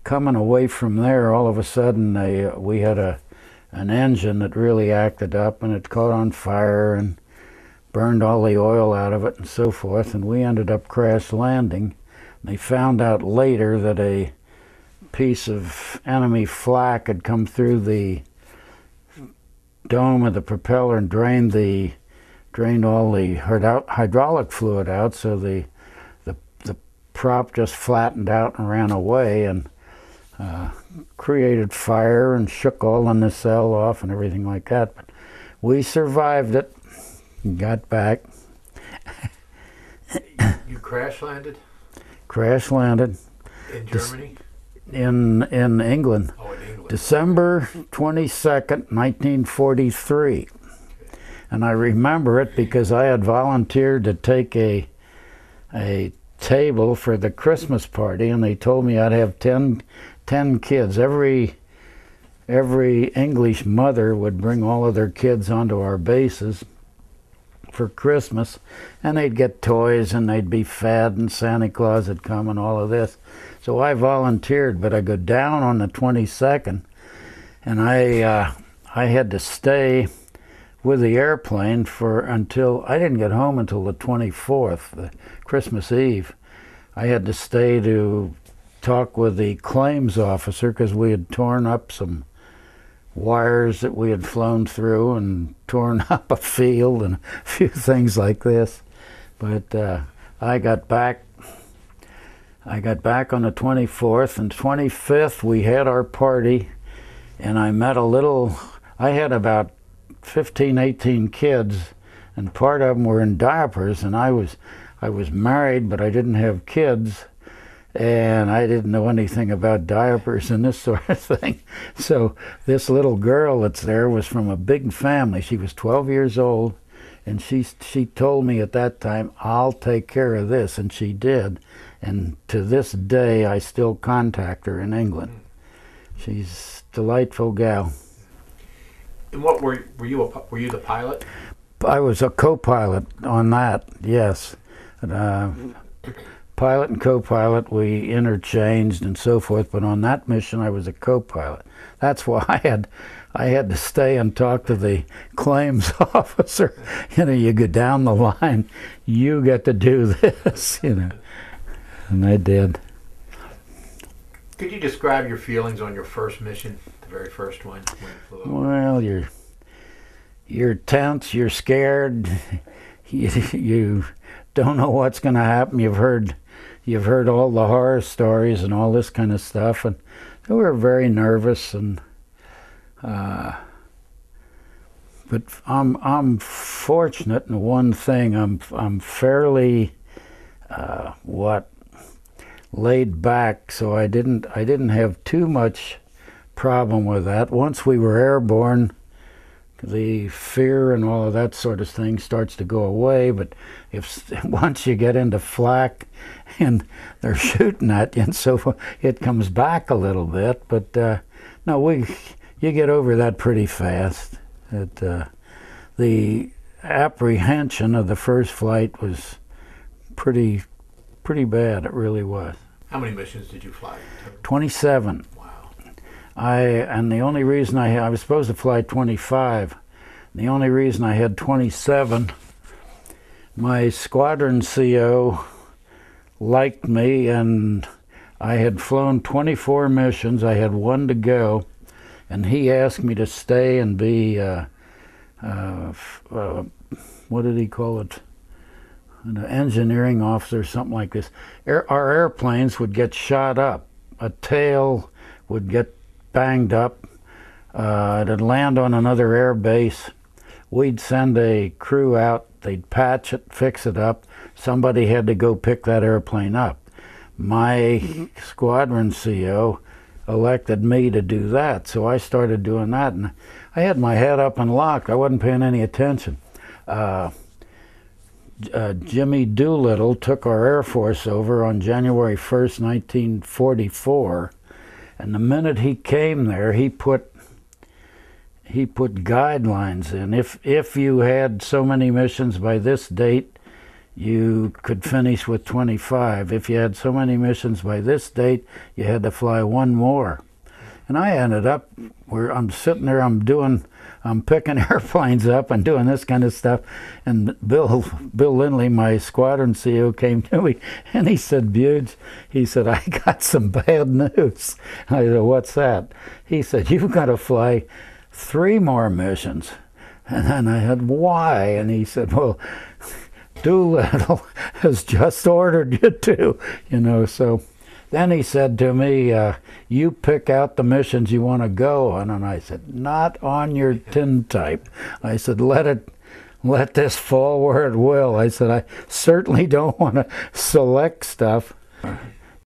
coming away from there, all of a sudden we had an engine that really acted up, and it caught on fire and burned all the oil out of it and so forth, and we ended up crash landing. They found out later that a piece of enemy flak had come through the dome of the propeller and drained all the hydraulic fluid out, so the prop just flattened out and ran away, and created fire and shook all the nacelle off and everything like that. But we survived it and got back. You crash landed? Crash landed. In Germany? In England. Oh, in England. December 22nd, 1943. Okay. And I remember it because I had volunteered to take a table for the Christmas party, and they told me I'd have 10 kids. Every English mother would bring all of their kids onto our bases for Christmas, and they'd get toys and they'd be fed, and Santa Claus would come and all of this. So I volunteered, but I go down on the 22nd, and I had to stay with the airplane until I didn't get home until the 24th, the Christmas Eve. I had to stay to talk with the claims officer because we had torn up some wires that we had flown through and torn up a field and a few things like this. But I got back on the 24th, and 25th we had our party, and I had about 15, 18 kids, and part of them were in diapers, and I was married, but I didn't have kids, and I didn't know anything about diapers and this sort of thing. So this little girl that's there was from a big family. She was 12 years old, and she told me at that time, "I'll take care of this," and she did. And to this day, I still contact her in England. She's a delightful gal. And what were you the pilot? I was a co-pilot on that, yes. Pilot and co-pilot, we interchanged and so forth, but on that mission I was a co-pilot. That's why I had to stay and talk to the claims officer. You go down the line, you get to do this, and I did. Could you describe your feelings on your first mission, the very first one, when you flew over? Well, you're tense, you're scared, you don't know what's going to happen. You've heard all the horror stories and all this kind of stuff, and so we were very nervous. And but I'm fortunate in one thing. I'm fairly laid back, so I didn't have too much problem with that. Once we were airborne, the fear and all of that sort of thing starts to go away. But once you get into flak and they're shooting at you and so forth, it comes back a little bit. But no, you get over that pretty fast. The apprehension of the first flight was pretty bad. It really was. How many missions did you fly? 27. Wow. And the only reason I was supposed to fly 25. The only reason I had 27, my squadron CO liked me, and I had flown 24 missions. I had one to go, and he asked me to stay and be what did he call it? An engineering officer, something like this. Our airplanes would get shot up. A tail would get banged up. It'd land on another air base. We'd send a crew out. They'd patch it, fix it up. Somebody had to go pick that airplane up. My squadron CO elected me to do that, so I started doing that, and I had my head up and locked. I wasn't paying any attention. Jimmy Doolittle took our Air Force over on January 1st, 1944, and the minute he came there, he put guidelines in. If you had so many missions by this date, you could finish with 25. If you had so many missions by this date, you had to fly one more. And I ended up where I'm sitting there, I'm picking airplanes up and doing this kind of stuff. And Bill Lindley, my squadron CEO, came to me and he said, "Buge," he said, "I got some bad news." I said, "What's that?" He said, "You've got to fly 3 more missions." And then I said, "Why?" And he said, "Well, Doolittle has just ordered you to," you know, so. Then he said to me, "You pick out the missions you want to go on." And I said, "Not on your tintype." I said, let this fall where it will." I said, "I certainly don't want to select stuff."